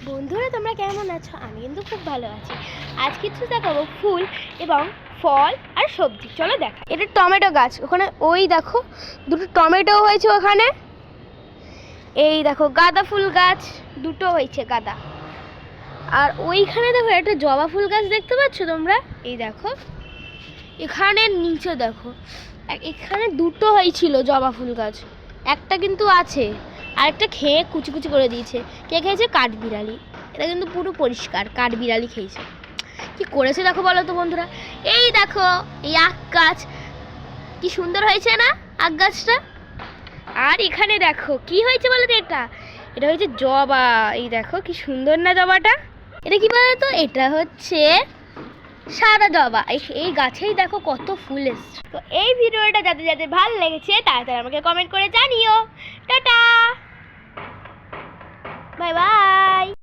বন্ধুরা তোমরা কেমন আছো? আমি কিন্তু খুব ভালো আছি। আজ কিছু দেখাবো ফুল এবং ফল আর সবজি। চলো দেখা। এটা টমেটো গাছ, ওখানে ওই দেখো দুটো টমেটো হয়েছে ওখানে। এই দেখো গাঁদা ফুল গাছ দুটো হয়েছে গাঁদা। আর ওইখানে দেখো একটা জবা ফুল গাছ দেখতে পাচ্ছ তোমরা? এই দেখো এখানে নিচে দেখো এখানে দুটো হয়েছিল জবা ফুল গাছ, একটা কিন্তু আছে আর একটা খেয়ে কুচি কুচি করে দিয়েছে। কে খেয়েছে? কাঠবিড়ালি। এটা কিন্তু পুরো পরিষ্কার কাঠবিড়ালি খেয়েছে। কি করেছে দেখো বলো তো বন্ধুরা। এই দেখো এই আখ গাছ কি সুন্দর হয়েছে না আখ গাছটা। আর এখানে দেখো কি হয়েছে বলো তো, এটা হয়েছে জবা। এই দেখো কি সুন্দর না জবাটা। এটা কি বলতো, এটা হচ্ছে সাদা জবা। এই গাছেই দেখো কত ফুল এসছে। তো এই ভিডিওটা যাদের যাদের ভালো লেগেছে তারা আমাকে কমেন্ট করে জানিও। Tata, bye bye.